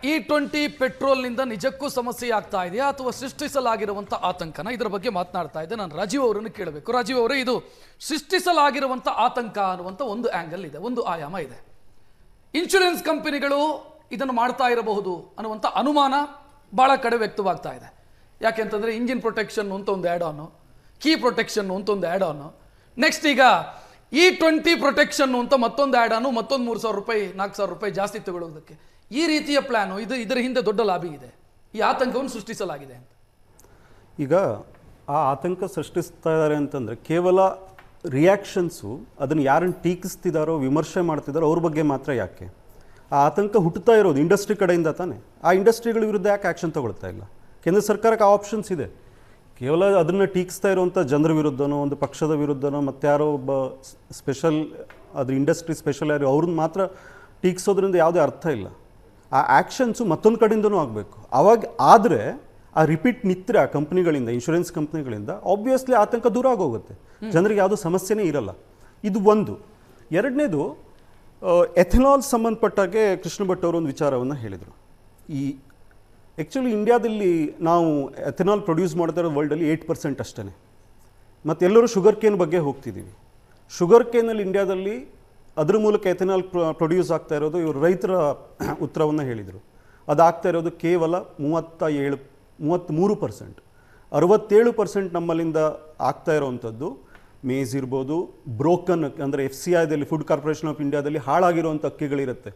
E20 ಪೆಟ್ರೋಲ್ನಿಂದ ನಿಜಕ್ಕೂ ಸಮಸ್ಯೆ ಆಗ್ತಾ ಇದೆಯಾ ಅಥವಾ ಸೃಷ್ಟಿಸಲಾಗಿರುವಂಥ ಆತಂಕನ, ಇದರ ಬಗ್ಗೆ ಮಾತನಾಡ್ತಾ ಇದ್ದೆ. ನಾನು ರಾಜೀವ್ ಅವರನ್ನು ಕೇಳಬೇಕು. ರಾಜೀವ್ ಅವರೇ, ಇದು ಸೃಷ್ಟಿಸಲಾಗಿರುವಂಥ ಆತಂಕ ಅನ್ನುವಂಥ ಒಂದು ಆ್ಯಂಗಲ್ ಇದೆ, ಒಂದು ಆಯಾಮ ಇದೆ. ಇನ್ಶೂರೆನ್ಸ್ ಕಂಪನಿಗಳು ಇದನ್ನು ಮಾಡ್ತಾ ಇರಬಹುದು ಅನ್ನುವಂಥ ಅನುಮಾನ ಭಾಳ ಕಡೆ ವ್ಯಕ್ತವಾಗ್ತಾ ಇದೆ. ಯಾಕೆಂತಂದರೆ ಇಂಜಿನ್ ಪ್ರೊಟೆಕ್ಷನ್ ಅಂತ ಒಂದು ಆ್ಯಡ್ ಆನು, ಕೀ ಪ್ರೊಟೆಕ್ಷನ್ ಅಂತ ಒಂದು ಆ್ಯಡ್ ಆನು, ನೆಕ್ಸ್ಟ್ ಈಗ E20 ಪ್ರೊಟೆಕ್ಷನ್ ಅಂತ ಮತ್ತೊಂದು ಆ್ಯಡ್ ಆನು, ಮತ್ತೊಂದು ₹3,000 ₹4,000 ಜಾಸ್ತಿ ತಗೊಳ್ಳೋದಕ್ಕೆ. ಈ ರೀತಿಯ ಪ್ಲಾನು, ಇದರ ಹಿಂದೆ ದೊಡ್ಡ ಲಾಬಿ ಇದೆ. ಈ ಆತಂಕವನ್ನು ಸೃಷ್ಟಿಸಲಾಗಿದೆ ಅಂತ. ಈಗ ಆ ಆತಂಕ ಸೃಷ್ಟಿಸ್ತಾ ಇದ್ದಾರೆ ಅಂತಂದರೆ ಕೇವಲ ರಿಯಾಕ್ಷನ್ಸು, ಅದನ್ನು ಯಾರನ್ನು ಟೀಕಿಸ್ತಿದ್ದಾರೋ ವಿಮರ್ಶೆ ಮಾಡ್ತಿದ್ದಾರೋ ಅವ್ರ ಬಗ್ಗೆ ಮಾತ್ರ ಯಾಕೆ ಆ ಆತಂಕ ಹುಟ್ಟುತ್ತಾ ಇರೋದು? ಇಂಡಸ್ಟ್ರಿ ಕಡೆಯಿಂದ ತಾನೆ. ಆ ಇಂಡಸ್ಟ್ರಿಗಳ ವಿರುದ್ಧ ಯಾಕೆ ಆ್ಯಕ್ಷನ್ ತಗೊಳ್ತಾ ಇಲ್ಲ? ಕೇಂದ್ರ ಸರ್ಕಾರಕ್ಕೆ ಆ ಆಪ್ಷನ್ಸ್ ಇದೆ. ಕೇವಲ ಅದನ್ನು ಟೀಕಿಸ್ತಾ ಇರುವಂಥ ಜನರ ವಿರುದ್ಧನೋ, ಒಂದು ಪಕ್ಷದ ವಿರುದ್ಧನೋ, ಮತ್ತು ಯಾರೋ ಒಬ್ಬ ಸ್ಪೆಷಲ್ ಅದ್ರ ಇಂಡಸ್ಟ್ರಿ ಸ್ಪೆಷಲ್ ಯಾರು ಅವ್ರನ್ನ ಮಾತ್ರ ಟೀಕಿಸೋದ್ರಿಂದ ಯಾವುದೇ ಅರ್ಥ ಇಲ್ಲ. ಆ ಆ್ಯಕ್ಷನ್ಸು ಮತ್ತೊಂದು ಕಡೆಯಿಂದನೂ ಆಗಬೇಕು. ಆವಾಗ ಆದರೆ ಆ ರಿಪೀಟ್ ನಿತ್ರೆ ಆ ಕಂಪ್ನಿಗಳಿಂದ, ಇನ್ಶೂರೆನ್ಸ್ ಕಂಪ್ನಿಗಳಿಂದ ಆಬ್ವಿಯಸ್ಲಿ ಆತಂಕ ದೂರ ಆಗೋಗುತ್ತೆ, ಜನರಿಗೆ ಯಾವುದೂ ಸಮಸ್ಯೆನೇ ಇರಲ್ಲ. ಇದು ಒಂದು. ಎರಡನೇದು, ಎಥೆನಾಲ್ ಸಂಬಂಧಪಟ್ಟಾಗೆ ಕೃಷ್ಣ ಭಟ್ ಅವರು ಒಂದು ವಿಚಾರವನ್ನು ಹೇಳಿದರು. ಈ ಆ್ಯಕ್ಚುಲಿ ಇಂಡಿಯಾದಲ್ಲಿ ನಾವು ಎಥೆನಾಲ್ ಪ್ರೊಡ್ಯೂಸ್ ಮಾಡ್ತಾ ಇರೋದು ವರ್ಲ್ಡಲ್ಲಿ 8% ಅಷ್ಟೇ. ಮತ್ತು ಎಲ್ಲರೂ ಶುಗರ್ ಕೇನ್ ಬಗ್ಗೆ ಹೋಗ್ತಿದ್ದೀವಿ. ಶುಗರ್ ಕೇನಲ್ಲಿ ಇಂಡಿಯಾದಲ್ಲಿ ಅದ್ರ ಮೂಲಕ ಎಥೆನಾಲ್ ಪ್ರೊಡ್ಯೂಸ್ ಆಗ್ತಾ ಇರೋದು, ಇವರು ರೈತರ ಉತ್ತರವನ್ನು ಹೇಳಿದರು, ಅದಾಗ್ತಾ ಇರೋದು ಕೇವಲ 33%. 67% ನಮ್ಮಲ್ಲಿಂದ ಆಗ್ತಾ ಇರೋವಂಥದ್ದು ಮೇಸ್ ಇರ್ಬೋದು, ಬ್ರೋಕನ್ ಅಂದರೆ FCIದಲ್ಲಿ ಫುಡ್ ಕಾರ್ಪೊರೇಷನ್ ಆಫ್ ಇಂಡಿಯಾದಲ್ಲಿ ಹಾಳಾಗಿರುವಂಥ ಅಕ್ಕಿಗಳಿರುತ್ತೆ,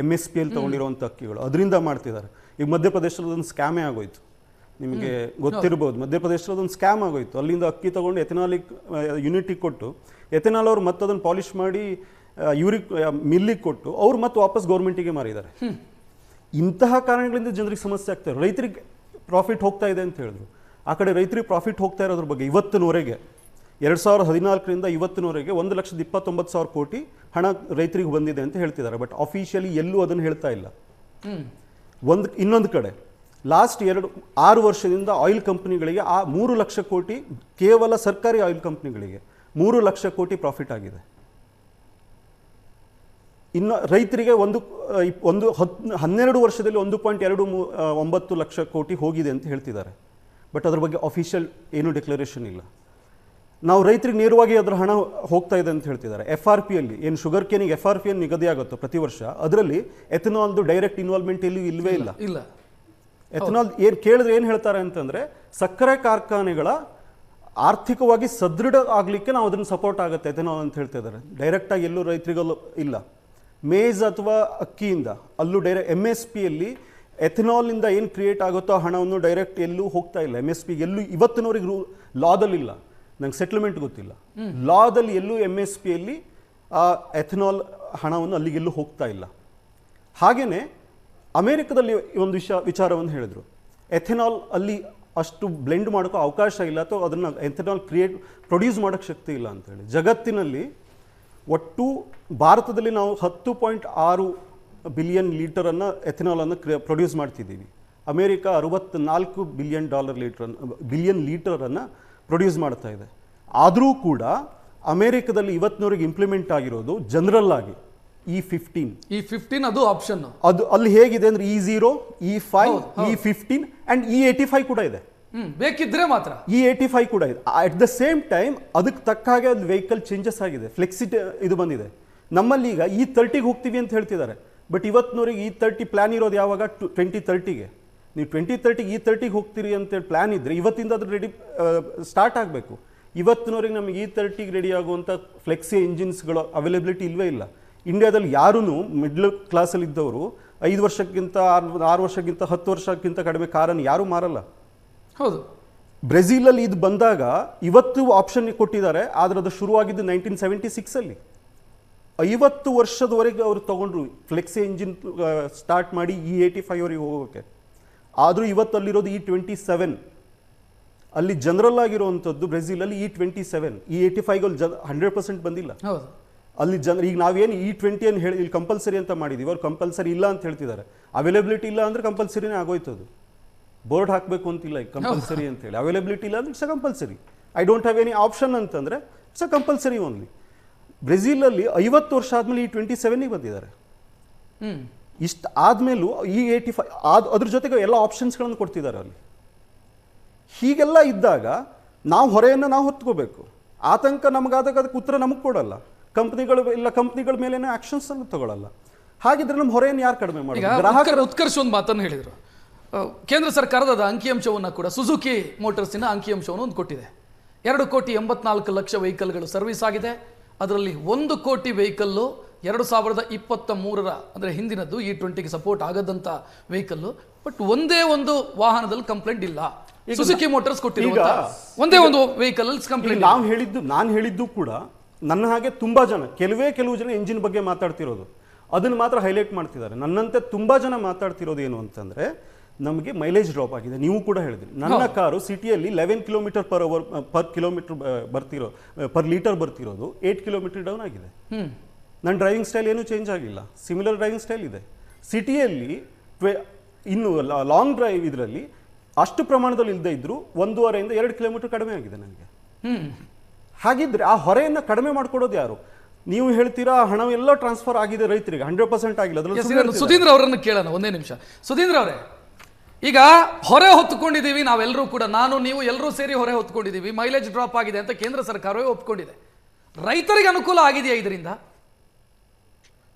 MSPL ತೊಗೊಂಡಿರುವಂಥ ಅಕ್ಕಿಗಳು, ಅದರಿಂದ ಮಾಡ್ತಿದ್ದಾರೆ. ಈಗ ಮಧ್ಯಪ್ರದೇಶದೊಂದು ಸ್ಕ್ಯಾಮೇ ಆಗೋಯ್ತು, ನಿಮಗೆ ಗೊತ್ತಿರ್ಬೋದು. ಮಧ್ಯಪ್ರದೇಶದೊಂದು ಸ್ಕ್ಯಾಮ್ ಆಗೋಯ್ತು. ಅಲ್ಲಿಂದ ಅಕ್ಕಿ ತೊಗೊಂಡು ಎಥೆನಾಲಿಗೆ ಯೂನಿಟಿಗೆ ಕೊಟ್ಟು, ಎಥೆನಾಲ್ ಅವ್ರು ಮತ್ತೆ ಅದನ್ನು ಪಾಲಿಷ್ ಮಾಡಿ ಯೂರಿಕ್ ಮಿಲ್ಲಿಗೆ ಕೊಟ್ಟು ಅವ್ರು ಮತ್ತೆ ವಾಪಸ್ ಗೌರ್ಮೆಂಟಿಗೆ ಮಾರಿದ್ದಾರೆ. ಇಂತಹ ಕಾರಣಗಳಿಂದ ಜನರಿಗೆ ಸಮಸ್ಯೆ ಆಗ್ತಾರೆ. ರೈತರಿಗೆ ಪ್ರಾಫಿಟ್ ಹೋಗ್ತಾ ಇದೆ ಅಂತ ಹೇಳಿದ್ರು. ಆ ಕಡೆ ರೈತರಿಗೆ ಪ್ರಾಫಿಟ್ ಹೋಗ್ತಾ ಇರೋದ್ರ ಬಗ್ಗೆ ಇವತ್ತಿನವರೆಗೆ 2014ರಿಂದ ಇವತ್ತಿನವರೆಗೆ 1,29,000 ಕೋಟಿ ಹಣ ರೈತರಿಗೆ ಬಂದಿದೆ ಅಂತ ಹೇಳ್ತಿದ್ದಾರೆ. ಬಟ್ ಅಫಿಷಿಯಲಿ ಎಲ್ಲೂ ಅದನ್ನು ಹೇಳ್ತಾ ಇಲ್ಲ. ಇನ್ನೊಂದು ಕಡೆ ಲಾಸ್ಟ್ 6 ವರ್ಷದಿಂದ ಆಯಿಲ್ ಕಂಪ್ನಿಗಳಿಗೆ ಆ 3 ಲಕ್ಷ ಕೋಟಿ, ಕೇವಲ ಸರ್ಕಾರಿ ಆಯಿಲ್ ಕಂಪ್ನಿಗಳಿಗೆ 3 ಲಕ್ಷ ಕೋಟಿ ಪ್ರಾಫಿಟ್ ಆಗಿದೆ. ಇನ್ನು ರೈತರಿಗೆ 12 ವರ್ಷದಲ್ಲಿ 1.29 ಲಕ್ಷ ಕೋಟಿ ಹೋಗಿದೆ ಅಂತ ಹೇಳ್ತಿದ್ದಾರೆ. ಬಟ್ ಅದ್ರ ಬಗ್ಗೆ ಅಫಿಷಿಯಲ್ ಏನೂ ಡೆಕ್ಲರೇಷನ್ ಇಲ್ಲ. ನಾವು ರೈತರಿಗೆ ನೇರವಾಗಿ ಅದರ ಹಣ ಹೋಗ್ತಾ ಇದೆ ಅಂತ ಹೇಳ್ತಿದ್ದಾರೆ. FRPಯಲ್ಲಿ ಏನು ಶುಗರ್ ಕೇನಿಗೆ FRP ಏನು ನಿಗದಿ ಆಗುತ್ತೋ ಪ್ರತಿ ವರ್ಷ, ಅದರಲ್ಲಿ ಎಥೆನಾಲ್ದು ಡೈರೆಕ್ಟ್ ಇನ್ವಾಲ್ವ್ಮೆಂಟ್ ಎಲ್ಲಿ ಇಲ್ಲವೇ ಇಲ್ಲ. ಎಥೆನಾಲ್ ಏನು ಕೇಳಿದ್ರೆ ಏನು ಹೇಳ್ತಾರೆ ಅಂತಂದರೆ, ಸಕ್ಕರೆ ಕಾರ್ಖಾನೆಗಳ ಆರ್ಥಿಕವಾಗಿ ಸದೃಢ ಆಗಲಿಕ್ಕೆ ನಾವು ಅದನ್ನು ಸಪೋರ್ಟ್ ಆಗುತ್ತೆ ಎಥೆನಾಲ್ ಅಂತ ಹೇಳ್ತಿದ್ದಾರೆ. ಡೈರೆಕ್ಟಾಗಿ ಎಲ್ಲೂ ರೈತರಿಗಲ್ಲೂ ಇಲ್ಲ. ಮೇಜ್ ಅಥವಾ ಅಕ್ಕಿಯಿಂದ ಅಲ್ಲೂ ಡೈರೆಕ್ಟ್ MSPಯಲ್ಲಿ ಎಥೆನಾಲ್ನಿಂದ ಏನು ಕ್ರಿಯೇಟ್ ಆಗುತ್ತೋ ಆ ಹಣವನ್ನು ಡೈರೆಕ್ಟ್ ಎಲ್ಲೂ ಹೋಗ್ತಾ ಇಲ್ಲ. MSPಗೆ ಎಲ್ಲೂ ಇವತ್ತಿನವರೆಗೆ ಲಾದಲ್ಲಿಲ್ಲ. ನಂಗೆ ಸೆಟ್ಲ್ಮೆಂಟ್ ಗೊತ್ತಿಲ್ಲ. ಲಾದಲ್ಲಿ ಎಲ್ಲೂ MSPಯಲ್ಲಿ ಆ ಎಥೆನಾಲ್ ಹಣವನ್ನು ಅಲ್ಲಿಗೆಲ್ಲೂ ಹೋಗ್ತಾ ಇಲ್ಲ. ಹಾಗೆಯೇ ಅಮೇರಿಕದಲ್ಲಿ ಒಂದು ವಿಚಾರವನ್ನು ಹೇಳಿದರು. ಎಥೆನಾಲ್ ಅಲ್ಲಿ ಅಷ್ಟು ಬ್ಲೆಂಡ್ ಮಾಡೋಕ್ಕೆ ಅವಕಾಶ ಇಲ್ಲ, ಅಥವಾ ಅದನ್ನು ಎಥೆನಾಲ್ ಪ್ರೊಡ್ಯೂಸ್ ಮಾಡೋಕ್ಕೆ ಶಕ್ತಿ ಇಲ್ಲ ಅಂತೇಳಿ. ಜಗತ್ತಿನಲ್ಲಿ ಒಟ್ಟು ಭಾರತದಲ್ಲಿ ನಾವು 10.6 ಬಿಲಿಯನ್ ಲೀಟರನ್ನು ಎಥೆನಾಲನ್ನು ಪ್ರೊಡ್ಯೂಸ್ ಮಾಡ್ತಿದ್ದೀವಿ. ಅಮೇರಿಕಾ $64 ಬಿಲಿಯನ್ ಲೀಟರನ್ನು ಪ್ರೊಡ್ಯೂಸ್ ಮಾಡ್ತಾ ಇದೆ. ಆದರೂ ಕೂಡ ಅಮೇರಿಕದಲ್ಲಿ ಇವತ್ತಿನವರೆಗೆ ಇಂಪ್ಲಿಮೆಂಟ್ ಆಗಿರೋದು ಜನರಲ್ ಆಗಿ E15 ಅದು ಆಪ್ಷನ್. ಅದು ಅಲ್ಲಿ ಹೇಗಿದೆ ಅಂದರೆ E0, E5, E15 and E85 ಕೂಡ ಇದೆ. ಬೇಕಿದ್ರೆ ಮಾತ್ರ E85 ಕೂಡ ಇದೆ. ಅಟ್ ದ ಸೇಮ್ ಟೈಮ್ ಅದಕ್ಕೆ ತಕ್ಕ ಹಾಗೆ ಅದು ವೆಹಿಕಲ್ ಚೇಂಜಸ್ ಆಗಿದೆ, ಫ್ಲೆಕ್ಸಿಟಿ ಇದು ಬಂದಿದೆ. ನಮ್ಮಲ್ಲಿ ಈಗ E30ಗೆ ಹೋಗ್ತೀವಿ ಅಂತ ಹೇಳ್ತಿದ್ದಾರೆ. ಬಟ್ ಇವತ್ತಿನವರೆಗೆ E30 ಪ್ಲಾನ್ ಇರೋದು ಯಾವಾಗ? 2030ಗೆ. ನೀವು 2030ಗೆ E30ಗೆ ಹೋಗ್ತೀರಿ ಅಂತೇಳಿ ಪ್ಲ್ಯಾನ್ ಇದ್ದರೆ ಇವತ್ತಿಂದ ಅದ್ರ ರೆಡಿ ಸ್ಟಾರ್ಟ್ ಆಗಬೇಕು. ಇವತ್ತಿನವರೆಗೆ ನಮಗೆ E30ಗೆ ರೆಡಿ ಆಗುವಂಥ ಫ್ಲೆಕ್ಸಿ ಇಂಜಿನ್ಸ್ಗಳು ಅವೈಲೇಬಿಲಿಟಿ ಇಲ್ಲವೇ ಇಲ್ಲ. ಇಂಡಿಯಾದಲ್ಲಿ ಯಾರೂ ಮಿಡ್ಲ್ ಕ್ಲಾಸಲ್ಲಿ ಇದ್ದವರು 5 ವರ್ಷಕ್ಕಿಂತ 6 ವರ್ಷಕ್ಕಿಂತ 10 ವರ್ಷಕ್ಕಿಂತ ಕಡಿಮೆ ಕಾರನ್ನು ಯಾರೂ ಮಾರಲ್ಲ. ಹೌದು. ಬ್ರೆಜಿಲಲ್ಲಿ ಇದು ಬಂದಾಗ ಇವತ್ತು ಆಪ್ಷನ್ ಕೊಟ್ಟಿದ್ದಾರೆ, ಆದರೆ ಅದು ಶುರುವಾಗಿದ್ದು 1976ಅಲ್ಲಿ. 50 ವರ್ಷದವರೆಗೆ ಅವರು ತೊಗೊಂಡ್ರು ಫ್ಲೆಕ್ಸಿ ಇಂಜಿನ್ ಸ್ಟಾರ್ಟ್ ಮಾಡಿ E85ವರೆಗೆ ಹೋಗೋಕ್ಕೆ. ಆದರೂ ಇವತ್ತು ಅಲ್ಲಿರೋದು E27. ಅಲ್ಲಿ ಜನರಲ್ ಆಗಿರುವಂಥದ್ದು ಬ್ರೆಜಿಲಲ್ಲಿ E27. E85 100% ಬಂದಿಲ್ಲ. ಅಲ್ಲಿ ಈಗ ನಾವೇನು E20 ಅನ್ನು ಹೇಳಿ ಇಲ್ಲಿ ಕಂಪಲ್ಸರಿ ಅಂತ ಮಾಡಿದ್ದೀವಿ, ಅವ್ರು ಕಂಪಲ್ಸರಿ ಇಲ್ಲ ಅಂತ ಹೇಳ್ತಿದ್ದಾರೆ. ಅವೈಲೇಬಿಲಿಟಿ ಇಲ್ಲ ಅಂದರೆ ಕಂಪಲ್ಸರಿನೇ ಆಗೋಯ್ತದು. ಬೋರ್ಡ್ ಹಾಕಬೇಕು ಅಂತಿಲ್ಲ ಈಗ ಕಂಪಲ್ಸರಿ ಅಂತೇಳಿ. ಅವೈಲೇಬಿಲಿಟಿ ಇಲ್ಲ ಅಂದರೆ it's a compulsory. I don't have any option ಅಂತಂದರೆ ಇಟ್ಸ್ ಅ ಕಂಪಲ್ಸರಿ ಓನ್ಲಿ. ಬ್ರೆಜಿಲಲ್ಲಿ 50 ವರ್ಷ ಆದಮೇಲೆ E27ಗೆ ಬಂದಿದ್ದಾರೆ. ಇಷ್ಟು ಆದಮೇಲೂ ಈ 85 ಅದ್ರ ಜೊತೆಗೆ ಎಲ್ಲ ಆಪ್ಷನ್ಸ್ಗಳನ್ನು ಕೊಡ್ತಿದ್ದಾರೆ ಅಲ್ಲಿ. ಹೀಗೆಲ್ಲ ಇದ್ದಾಗ ನಾವು ಹೊರೆಯನ್ನು ನಾವು ಹೊತ್ಕೋಬೇಕು. ಆತಂಕ ನಮಗಾದಾಗ ಅದಕ್ಕೆ ಉತ್ತರ ನಮಗೆ ಕೊಡಲ್ಲ, ಕಂಪ್ನಿಗಳ ಮೇಲೇನೆ ಆಕ್ಷನ್ಸ್ ಅನ್ನು ತಗೊಳ್ಳಲ್ಲ. ಹಾಗಿದ್ರೆ ನಮ್ಮ ಹೊರೆಯನ್ನು ಯಾರು ಕಡಿಮೆ ಮಾಡೋದು? ಗ್ರಾಹಕರ ಉತ್ಕರ್ಷ ಒಂದು ಮಾತನ್ನು ಹೇಳಿದರು. ಕೇಂದ್ರ ಸರ್ಕಾರದ ಅಂಕಿಅಂಶವನ್ನು ಕೂಡ ಸುಜುಕಿ ಮೋಟರ್ಸಿನ ಅಂಕಿಅಂಶವನ್ನು ಒಂದು ಕೊಟ್ಟಿದೆ. 2,84,00,000 ವೆಹಿಕಲ್ಗಳು ಸರ್ವಿಸ್ ಆಗಿದೆ. ಅದರಲ್ಲಿ 1 ಕೋಟಿ ವೆಹಿಕಲ್ಲು 2023 ಅಂದರೆ ಹಿಂದಿನದ್ದು E20ಗೆ ಸಪೋರ್ಟ್ ಆಗದಂಥ ವೆಹಿಕಲ್ಲು. ಬಟ್ ಒಂದೇ ಒಂದು ವಾಹನದಲ್ಲಿ ಕಂಪ್ಲೇಂಟ್ ಇಲ್ಲ. ಸುಜುಕಿ ಮೋಟರ್ಸ್ ಕೊಟ್ಟಿರುವ ಒಂದೇ ಒಂದು ವೆಹಿಕಲ್ ಅಲ್ಲಿ ಕಂಪ್ಲೇಂಟ್. ನಾನು ಹೇಳಿದ್ದು ಕೂಡ ನನ್ನ ಹಾಗೆ ತುಂಬಾ ಜನ, ಕೆಲವು ಜನ ಇಂಜಿನ್ ಬಗ್ಗೆ ಮಾತಾಡ್ತಿರೋದು ಅದನ್ನು ಮಾತ್ರ ಹೈಲೈಟ್ ಮಾಡ್ತಿದ್ದಾರೆ. ನನ್ನಂತೆ ತುಂಬಾ ಜನ ಮಾತಾಡ್ತಿರೋದು ಏನು ಅಂತಂದ್ರೆ, ನಮಗೆ ಮೈಲೇಜ್ ಡ್ರಾಪ್ ಆಗಿದೆ. ನೀವು ಕೂಡ ಹೇಳಿದ್ರಿ, ನನ್ನ ಕಾರು ಸಿಟಿಯಲ್ಲಿ 11 ಕಿಲೋಮೀಟರ್ ಪರ್ ಲೀಟರ್ ಬರ್ತಿರೋದು 8 ಕಿಲೋಮೀಟರ್ ಡೌನ್ ಆಗಿದೆ. ನನ್ನ ಡ್ರೈವಿಂಗ್ ಸ್ಟೈಲ್ ಏನು ಚೇಂಜ್ ಆಗಿಲ್ಲ, ಸಿಮಿಲರ್ ಡ್ರೈವಿಂಗ್ ಸ್ಟೈಲ್ ಇದೆ. ಸಿಟಿಯಲ್ಲಿ ಇನ್ನು ಲಾಂಗ್ ಡ್ರೈವ್ ಇದರಲ್ಲಿ ಅಷ್ಟು ಪ್ರಮಾಣದಲ್ಲಿ ಇಲ್ಲದೆ ಇದ್ರು 1.5 ಇಂದ 2 ಕಿಲೋಮೀಟರ್ ಕಡಿಮೆ ಆಗಿದೆ ನನಗೆ. ಹಾಗಿದ್ರೆ ಆ ಹೊರೆಯನ್ನು ಕಡಿಮೆ ಮಾಡ್ಕೊಡೋದು ಯಾರು? ನೀವು ಹೇಳ್ತೀರಾ ಹಣವೆಲ್ಲ ಟ್ರಾನ್ಸ್ಫರ್ ಆಗಿದೆ ರೈತರಿಗೆ, 100% ಆಗಿಲ್ಲ. ಅದರಲ್ಲಿ ಸುಧೀಂದ್ರ ಅವರನ್ನು ಕೇಳೋಣ ಒಂದೇ ನಿಮಿಷ. ಸುಧೀಂದ್ರ ಅವರೇ, ಈಗ ಹೊರೆ ಹೊತ್ಕೊಂಡಿದ್ದೀವಿ ನಾವೆಲ್ಲರೂ ಕೂಡ, ನಾನು ನೀವು ಎಲ್ಲರೂ ಸೇರಿ ಹೊರೆ ಹೊತ್ಕೊಂಡಿದ್ದೀವಿ. ಮೈಲೇಜ್ ಡ್ರಾಪ್ ಆಗಿದೆ ಅಂತ ಕೇಂದ್ರ ಸರ್ಕಾರವೇ ಒಪ್ಕೊಂಡಿದೆ. ರೈತರಿಗೆ ಅನುಕೂಲ ಆಗಿದೆಯಾ ಇದರಿಂದ?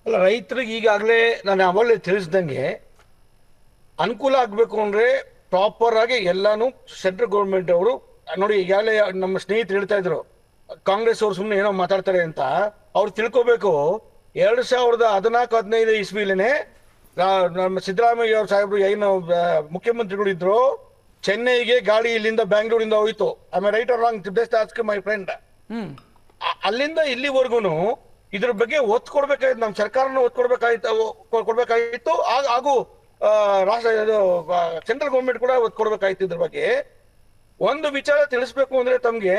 ಅಲ್ಲ, ರೈತರಿಗೆ ಈಗಾಗಲೇ ನಾನು ಅವಾಗಲೇ ತಿಳಿಸ್ದಂಗೆ ಅನುಕೂಲ ಆಗಬೇಕು ಅಂದ್ರೆ ಪ್ರಾಪರ್ ಆಗಿ ಎಲ್ಲಾನು ಸೆಂಟ್ರಲ್ ಗೌರ್ಮೆಂಟ್ ಅವರು ನೋಡಿ. ಈಗಾಗಲೇ ನಮ್ಮ ಸ್ನೇಹಿತರು ಹೇಳ್ತಾ ಇದ್ರು ಕಾಂಗ್ರೆಸ್ ಅವರು ಸುಮ್ಮನೆ ಏನೋ ಮಾತಾಡ್ತಾರೆ ಅಂತ. ಅವ್ರು ತಿಳ್ಕೋಬೇಕು, 2014-15 ಇಸ್ವಿಲೇನೆ ನಮ್ಮ ಸಿದ್ದರಾಮಯ್ಯ ಅವ್ರ ಸಾಹೇಬ್ರು ಏನು ಮುಖ್ಯಮಂತ್ರಿಗಳು ಇದ್ರು, ಚೆನ್ನೈಗೆ ಗಾಡಿ ಇಲ್ಲಿಂದ ಬ್ಯಾಂಗ್ಳೂರಿಂದ ಹೋಯ್ತು. ಆಮೇಲೆ right or wrong, best ask my friend. ಅಲ್ಲಿಂದ ಇಲ್ಲಿವರೆಗೂ ಇದ್ರ ಬಗ್ಗೆ ಒತ್ತು ಕೊಡ್ಬೇಕಾಗಿತ್ತು, ನಮ್ಮ ಸರ್ಕಾರನ ಒತ್ತು ಕೊಡ್ಬೇಕಾಗಿತ್ತು. ಹಾಗೂ ರಾಷ್ಟ್ರ ಸೆಂಟ್ರಲ್ ಗೌರ್ಮೆಂಟ್ ಕೂಡ ಒತ್ತು ಕೊಡ್ಬೇಕಾಗಿತ್ತು. ಇದ್ರ ಬಗ್ಗೆ ಒಂದು ವಿಚಾರ ತಿಳಿಸ್ಬೇಕು ಅಂದ್ರೆ, ತಮ್ಗೆ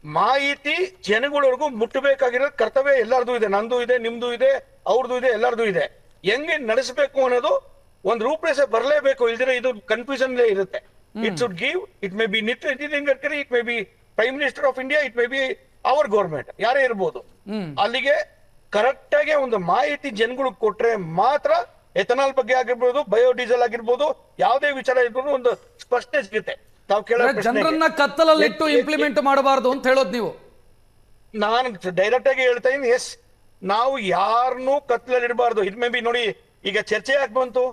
ಮಾಹಿತಿ ಜನಗಳವರೆಗೂ ಮುಟ್ಟಬೇಕಾಗಿರೋ ಕರ್ತವ್ಯ ಎಲ್ಲರದು ಇದೆ. ನಂದು ಇದೆ, ನಿಮ್ದು ಇದೆ, ಅವ್ರದ್ದು ಇದೆ, ಎಲ್ಲರದು ಇದೆ. ಹೆಂಗೆ ನಡೆಸಬೇಕು ಅನ್ನೋದು ಒಂದು ರೂಪರೇಷೆ ಬರಲೇಬೇಕು. ಇಲ್ದಿರ ಇದು ಕನ್ಫ್ಯೂಷನ್ ಇರುತ್ತೆ. It should give, it may be Nitin Gadkari, it may be prime minister of India, it may be our government, ಯಾರೇ ಇರ್ಬೋದು. ಅಲ್ಲಿಗೆ ಕರೆಕ್ಟ್ ಆಗಿ ಒಂದು ಮಾಹಿತಿ ಜನಗಳಿಗೆ ಕೊಟ್ರೆ ಮಾತ್ರ ಎಥನಾಲ್ ಬಗ್ಗೆ ಆಗಿರ್ಬೋದು, ಬಯೋಡೀಸೆಲ್ ಆಗಿರ್ಬೋದು, ಯಾವುದೇ ವಿಚಾರ ಇರ್ಬೋದು ಒಂದು ಸ್ಪಷ್ಟತೆ ಸಿಗುತ್ತೆ. ತಾವು ಜನರನ್ನ ಕತ್ತಲಲ್ಲಿಟ್ಟು ಇಂಪ್ಲಿಮೆಂಟ್ ಮಾಡಬಾರದು ಅಂತ ಹೇಳೋದು ನೀವು. ನಾನು ಡೈರೆಕ್ಟ್ ಆಗಿ ಹೇಳ್ತಾ ಇದ್ದೀನಿ, ಎಸ್, ನಾವು ಯಾರನ್ನೂ ಕತ್ತಲಲ್ಲಿ ಇಡಬಾರ್ದು. ಇಟ್ ಮೇ ಬಿ ನೋಡಿ, ಈಗ ಚರ್ಚೆ ಯಾಕೆ ಬಂತು,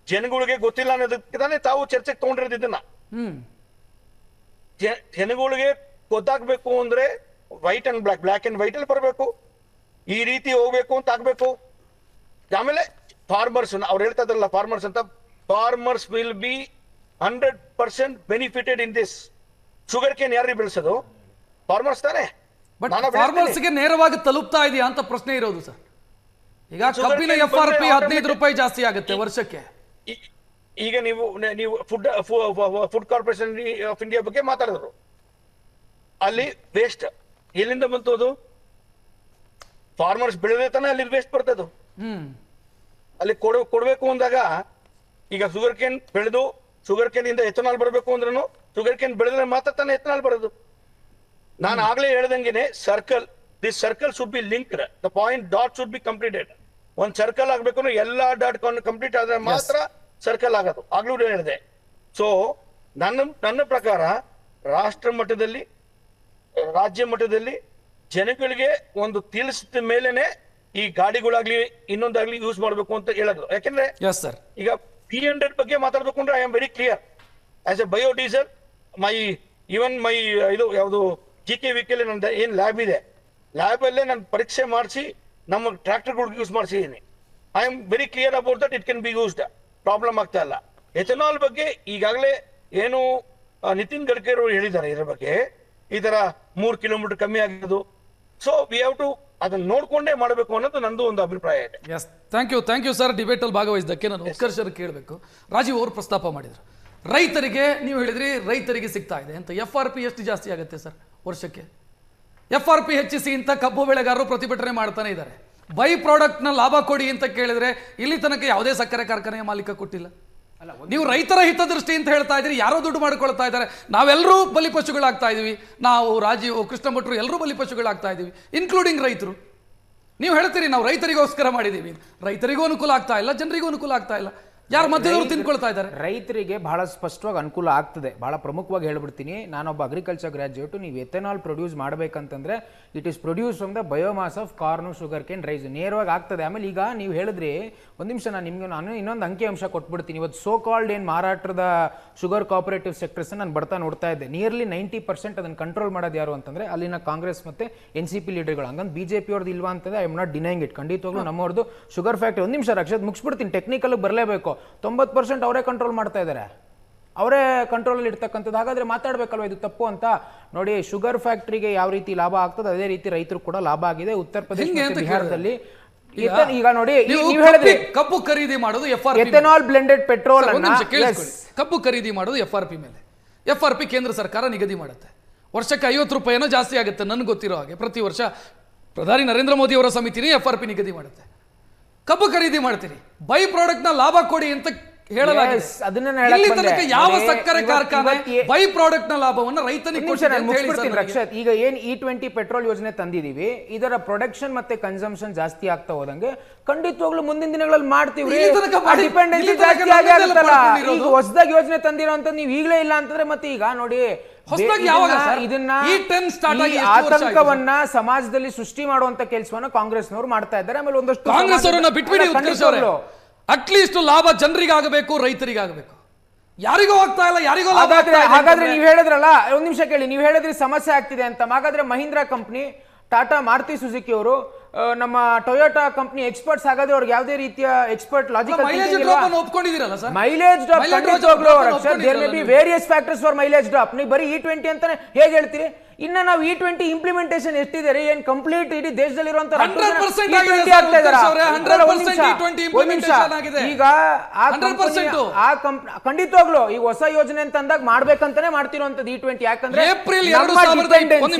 ಜನಗಳಿಗೆ ಗೊತ್ತಿಲ್ಲ ಅನ್ನೋದಕ್ಕೆ ತಾವು ಚರ್ಚೆಗೆ ತಗೊಂಡಿರೋದು ಇದನ್ನ. ಜನಗಳಿಗೆ ಗೊತ್ತಾಗ್ಬೇಕು ಅಂದ್ರೆ white and black, black and white ಅಲ್ಲಿ ಬರಬೇಕು, ಈ ರೀತಿ ಹೋಗ್ಬೇಕು ಅಂತ ಆಗ್ಬೇಕು. ಆಮೇಲೆ ಫಾರ್ಮರ್ಸ್, ಅವ್ರು ಹೇಳ್ತಾ ಇದ್ರಲ್ಲ ಫಾರ್ಮರ್ಸ್ ಅಂತ, farmers will be 100% benefited in this. Sugar cane ಯಾರು ಬೆಳೆಸೋದು? ಫಾರ್ಮರ್ಸ್ ತಾನೆ. ಬಟ್ ಫಾರ್ಮರ್ಸ್ಗೆ ನೇರವಾಗಿ ತಲುಪ್ತಾ ಇದೆಯಾ ಅಂತ ಪ್ರಶ್ನೆ ಇರೋದು ಸರ್. ಈಗ ಕಬ್ಬಿನ FRP 15 ರೂಪಾಯಿ ಜಾಸ್ತಿ ಆಗುತ್ತೆ ವರ್ಷಕ್ಕೆ. ಈಗ ನೀವು ಫುಡ್ ಕಾರ್ಪೊರೇಷನ್ ಆಫ್ ಇಂಡಿಯಾ ಬಗ್ಗೆ ಮಾತಾಡಿದ್ರು. ಅಲ್ಲಿ ವೇಸ್ಟ್ ಎಲ್ಲಿಂದ ಬಂತು? ಅದು ಫಾರ್ಮರ್ಸ್ ಬೆಳೆದೇ ತಾನೆ ಅಲ್ಲಿ ವೇಸ್ಟ್ ಬರ್ತದು. ಅಲ್ಲಿ ಕೊಡ್ಬೇಕು ಅಂದಾಗ, ಈಗ ಶುಗರ್ ಕೇನ್ ಬೆಳೆದು ಶುಗರ್ ಕೇನ್ ಇಂದ ಎಥನಾಲ್ ಬರಬೇಕು ಅಂದ್ರೂ ಶುಗರ್ ಕೇನ್ ಬೆಳೆದ್ರೆ ಮಾತ್ರ ತಾನೆ ಎಥನಾಲ್ ಬರೋದು. ನಾನು ಆಗ್ಲೇ ಹೇಳ್ದಂಗೆನೆ this circle should be linked, the point dot should be completed. ಒಂದ್ ಸರ್ಕಲ್ ಆಗ್ಬೇಕು ಅಂದ್ರೆ ಎಲ್ಲಾ ಡಾಟ್ ಕಂಪ್ಲೀಟ್ ಆದ್ರೆ ಮಾತ್ರ ಸರ್ಕಲ್ ಆಗೋದು. ಆಗ್ಲೂ ಹೇಳಿದೆ. ಸೊ ನನ್ನ ಪ್ರಕಾರ ರಾಷ್ಟ್ರ ಮಟ್ಟದಲ್ಲಿ, ರಾಜ್ಯ ಮಟ್ಟದಲ್ಲಿ ಜನಗಳಿಗೆ ಒಂದು ತಿಳಿಸಿದ ಮೇಲೆನೆ ಈ ಗಾಡಿಗಳಾಗ್ಲಿ ಇನ್ನೊಂದಾಗ್ಲಿ ಯೂಸ್ ಮಾಡ್ಬೇಕು ಅಂತ ಹೇಳೋದು. ಯಾಕೆಂದ್ರೆ ಈಗ P100 ಬಗ್ಗೆ ಮಾತಾಡ್ಬೇಕು ಅಂದ್ರೆ I am very clear. As a biodiesel, my ಇದು ಯಾವುದು GK ವೆಹಿಕಲ್ ನಂದು ಏನ್ ಲ್ಯಾಬ್ ಇದೆ, ಲ್ಯಾಬ್ ಅಲ್ಲೇ ನಾನು ಪರೀಕ್ಷೆ ಮಾಡಿಸಿ ನಮ್ಮ ಟ್ರಾಕ್ಟರ್ಗಳಿಗೆ ಯೂಸ್ ಮಾಡಿಸಿದ್ದೀನಿ. I am very clear about that. It can be used, problem ಆಗ್ತಾ ಇಲ್ಲ. ಎಥನಾಲ್ ಬಗ್ಗೆ ಈಗಾಗಲೇ ಏನು ನಿತಿನ್ ಗಡ್ಕರಿ ಅವರು ಹೇಳಿದ್ದಾರೆ, ಇದರ ಬಗ್ಗೆ ಈ ತರ 3 ಕಿಲೋಮೀಟರ್ ಕಮ್ಮಿ ಆಗಿರೋದು. ಸೊ ವಿ ಹ್ಯಾವ್ ಟು ಅದನ್ನ ನೋಡ್ಕೊಂಡೇ ಮಾಡಬೇಕು ಅನ್ನೋದು ನಂದು ಒಂದು ಅಭಿಪ್ರಾಯ ಇದೆ. Yes, thank you sir. Debate ಅಲ್ಲಿ ಭಾಗವಹಿಸಿದ್ದಕ್ಕೆ ನಾನು ಉತ್ಕರ್ಷರು ಕೇಳಬೇಕು. ರಾಜೀವ್ ಅವರು ಪ್ರಸ್ತಾಪ ಮಾಡಿದ್ರು, ರೈತರಿಗೆ ನೀವು ಹೇಳಿದ್ರಿ ರೈತರಿಗೆ ಸಿಗ್ತಾ ಇದೆ ಅಂತ. FRP ಎಷ್ಟು ಜಾಸ್ತಿ ಆಗುತ್ತೆ ಸರ್ ವರ್ಷಕ್ಕೆ? FRP ಹೆಚ್ಚಿಸಿ ಅಂತ ಕಬ್ಬು ಬೆಳೆಗಾರರು ಪ್ರತಿಭಟನೆ ಮಾಡ್ತಾನೆ ಇದ್ದಾರೆ. ಬೈ ಪ್ರಾಡಕ್ಟ್ ನ ಲಾಭ ಕೊಡಿ ಅಂತ ಕೇಳಿದ್ರೆ ಇಲ್ಲಿ ತನಕ ಯಾವುದೇ ಸಕ್ಕರೆ ಕಾರ್ಖಾನೆಯ ಮಾಲೀಕ ಕೊಟ್ಟಿಲ್ಲ. ನೀವು ರೈತರ ಹಿತದೃಷ್ಟಿ ಅಂತ ಹೇಳ್ತಾ ಇದ್ರಿ, ಯಾರೋ ದುಡ್ಡು ಮಾಡ್ಕೊಳ್ತಾ ಇದ್ದಾರೆ. ನಾವೆಲ್ಲರೂ ಬಲಿಪಶುಗಳಾಗ್ತಾ ಇದೀವಿ. ನಾವು, ರಾಜೀವ್, ಕೃಷ್ಣ ಭಟ್ರು ಎಲ್ಲರೂ ಬಲಿಪಶುಗಳಾಗ್ತಾ ಇದೀವಿ, ಇನ್ಕ್ಲೂಡಿಂಗ್ ರೈತರು. ನೀವು ಹೇಳ್ತೀರಿ ನಾವು ರೈತರಿಗೋಸ್ಕರ ಮಾಡಿದ್ದೀವಿ, ರೈತರಿಗೂ ಅನುಕೂಲ ಆಗ್ತಾ ಇಲ್ಲ, ಜನರಿಗೂ ಅನುಕೂಲ ಆಗ್ತಾ ಇಲ್ಲ, ಯಾರು ಮಧ್ಯದವರು ತಿನ್ಕೊಳ್ತಾ ಇದ್ದಾರೆ. ರೈತರಿಗೆ ಬಹಳ ಸ್ಪಷ್ಟವಾಗಿ ಅನುಕೂಲ ಆಗ್ತದೆ. ಬಹಳ ಪ್ರಮುಖವಾಗಿ ಹೇಳ್ಬಿಡ್ತೀನಿ, ನಾನೊಬ್ಬ ಅಗ್ರಿಕಲ್ಚರ್ ಗ್ರಾಜ್ಯುಯೇಟ್. ನೀವು ಎಥೆನಾಲ್ ಪ್ರೊಡ್ಯೂಸ್ ಮಾಡಬೇಕಂತಂದ್ರೆ it is produce from the biomass of corn, sugar cane, rice, ನೇರವಾಗಿ ಆಗ್ತದೆ. ಆಮೇಲೆ ಈಗ ನೀವು ಹೇಳಿದ್ರಿ, ಒಂದು ನಿಮಿಷ ನಾನು ಇನ್ನೊಂದು ಅಂಕಿಅಂಶ ಕೊಟ್ಬಿಡ್ತೀನಿ. ಇವತ್ತು ಸೋ ಕಾಲ್ಡ್ ಏನು ಮಹಾರಾಷ್ಟ್ರದ ಶುಗರ್ ಕೋಆಪರೇಟಿವ್ ಸೆಕ್ಟರ್ಸ್ ನಾನು ಬರ್ತಾ ನೋಡ್ತಾ ಇದ್ದೆ. ನಿಯರ್ಲಿ 90% ಅದನ್ನು ಕಂಟ್ರೋಲ್ ಮಾಡೋದು ಯಾರು ಅಂತಂದ್ರೆ ಅಲ್ಲಿನ ಕಾಂಗ್ರೆಸ್ ಮತ್ತೆ NCP ಲೀಡರ್ಗಳು. ಹಂಗಂತ ಬಿಜೆಪಿ ಅವ್ರದ್ದು ಇಲ್ವಾ ಅಂತಂದ್ರೆ I am not denying it. ಖಂಡಿತವಾಗ್ಲೂ ನಮ್ಮವ್ರದ್ದು ಶುಗರ್ ಫ್ಯಾಕ್ಟ್ರಿ, ಒಂದು ನಿಮಿಷ ರಕ್ಷತ್ ಮುಗಿಸ್ಬಿಡ್ತೀನಿ, ಟೆಕ್ನಿಕಲ್ ಬರಲೇಬೇಕು. 90% ಅವರೇ ಕಂಟ್ರೋಲ್ ಮಾಡ್ತಾ ಇದ್ದಾರೆ, ಅವರೇ ಕಂಟ್ರೋಲ್ ಇರ್ತಕ್ಕಂಥದ್ದು. ಹಾಗಾದ್ರೆ ಮಾತಾಡ್ಬೇಕಲ್ವಾ ಇದು ತಪ್ಪು ಅಂತ? ನೋಡಿ, ಶುಗರ್ ಫ್ಯಾಕ್ಟ್ರಿಗೆ ಯಾವ ರೀತಿ ಲಾಭ ಆಗ್ತದೆ ಅದೇ ರೀತಿ ರೈತರು ಕೂಡ ಲಾಭ ಆಗಿದೆ. ಉತ್ತರ ಪ್ರದೇಶ ಮತ್ತು ಬಿಹಾರದಲ್ಲಿ ಈಗ ನೋಡಿ, ನೀವು ಹೇಳಿದ್ರಿ ಕಬ್ಬು ಖರೀದಿ ಮಾಡೋದು FRP, ಎಥೆನಾಲ್ ಬ್ಲೆಂಡೆಡ್ ಪೆಟ್ರೋಲ್ ಕಬ್ಬು ಖರೀದಿ ಮಾಡೋದು FRP ಮೇಲೆ. FRP ಕೇಂದ್ರ ಸರ್ಕಾರ ನಿಗದಿ ಮಾಡುತ್ತೆ. ವರ್ಷಕ್ಕೆ 50 ರೂಪಾಯಿನೋ ಜಾಸ್ತಿ ಆಗುತ್ತೆ ನನಗೆ ಗೊತ್ತಿರೋ ಹಾಗೆ. ಪ್ರತಿ ವರ್ಷ ಪ್ರಧಾನಿ ನರೇಂದ್ರ ಮೋದಿ ಅವರ ಸಮಿತಿನೇ FRP ನಿಗದಿ ಮಾಡುತ್ತೆ. ಕಬ್ಬು ಖರೀದಿ ಮಾಡ್ತೀರಿ, ಬೈ ಪ್ರಾಡಕ್ಟ್ ನ ಲಾಭ ಕೊಡಿ ಅಂತ ಹೇಳಲಾಗಿದೆ. ಇಲ್ಲಿ ತನಕ ಯಾವ ಸಕ್ಕರೆ ಕಾರ್ಖಾನೆ ಬೈ ಪ್ರಾಡಕ್ಟ್ ನ ಲಾಭವನ್ನು ರೈತನಿಗೆ ರಕ್ಷತ್, ಈಗ ಏನ್ E20 ಪೆಟ್ರೋಲ್ ಯೋಜನೆ ತಂದಿದೀವಿ, ಇದರ ಪ್ರೊಡಕ್ಷನ್ ಮತ್ತೆ ಕನ್ಸಂಪ್ಷನ್ ಜಾಸ್ತಿ ಆಗ್ತಾ ಹೋದಂಗೆ ಖಂಡಿತವಾಗ್ಲೂ ಮುಂದಿನ ದಿನಗಳಲ್ಲಿ ಮಾಡ್ತೀವಿ. ಡಿಪೆಂಡೆನ್ಸಿ ಜಾಸ್ತಿ ಆಗುತ್ತಲ್ಲ. ಈಗ ಹೊಸದಾಗಿ ಯೋಜನೆ ತಂದಿರೋಂತ ನೀವು ಈಗಲೇ ಇಲ್ಲ ಅಂತಂದ್ರೆ ಮತ್ತೆ ಈಗ ನೋಡಿ ಇದನ್ನ ಆತಂಕವನ್ನ ಸಮಾಜದಲ್ಲಿ ಸೃಷ್ಟಿ ಮಾಡುವಂತ ಕೆಲಸವನ್ನ ಕಾಂಗ್ರೆಸ್ನವರು ಮಾಡ್ತಾ ಇದ್ದಾರೆ. ಆಮೇಲೆ ಒಂದಷ್ಟು ಕಾಂಗ್ರೆಸ್ ಅವರನ್ನ ಬಿಟ್ಬಿಡಿ. ಅಟ್ಲೀಸ್ಟ್ ಲಾಭ ಜನರಿಗಾಗಬೇಕು, ರೈತರಿಗಾಗಬೇಕು. ಯಾರಿಗೂ ಆಗ್ತಾ ಇಲ್ಲ, ಯಾರಿಗೂ ಲಾಭ. ಹಾಗಾದ್ರೆ ನೀವು ಹೇಳಿದ್ರಲ್ಲ, ಒಂದ್ ನಿಮಿಷ ಕೇಳಿ, ನೀವು ಹೇಳಿದ್ರಿ ಸಮಸ್ಯೆ ಆಗ್ತಿದೆ ಅಂತ. ಹಾಗಾದ್ರೆ ಮಹೀಂದ್ರಾ ಕಂಪ್ನಿ, ಟಾಟಾ, ಮಾರುತಿ ಸುಜುಕಿ ಅವರು, ನಮ್ಮ ಟೊಯೋಟಾ ಕಂಪನಿ ಎಕ್ಸ್ಪರ್ಟ್ಸ್, ಹಾಗಾದ್ರೆ ಅವ್ರಿಗೆ ಯಾವುದೇ ರೀತಿಯ ಎಕ್ಸ್ಪರ್ಟ್ ಲಾಜಿಕಲ್ ಒಪ್ಕೊಂಡಿದ್ದೀರಲ್ಲ sir? Mileage drop there may be various factors for mileage drop. ನೀವು ಬರೀ E20 ಅಂತಾನೆ ಹೇಗೆ ಹೇಳ್ತೀರಿ? ಇನ್ನ ನಾವು E20 ಇಂಪ್ಲಿಮೆಂಟೇಷನ್ ಎಷ್ಟಿದೆ? ಏನ್ ಕಂಪ್ಲೀಟ್ ಇಡೀ ದೇಶದಲ್ಲಿರುವಂತ ಈಗ ಖಂಡಿತವಾಗ್ಲು ಈ ಹೊಸ ಯೋಜನೆ ಅಂತ ಅಂದಾಗ ಮಾಡ್ಬೇಕಂತಾನೆ ಮಾಡ್ತಿರುವಂತದ್ದು E20. ಯಾಕಂದ್ರೆ ಏಪ್ರಿಲ್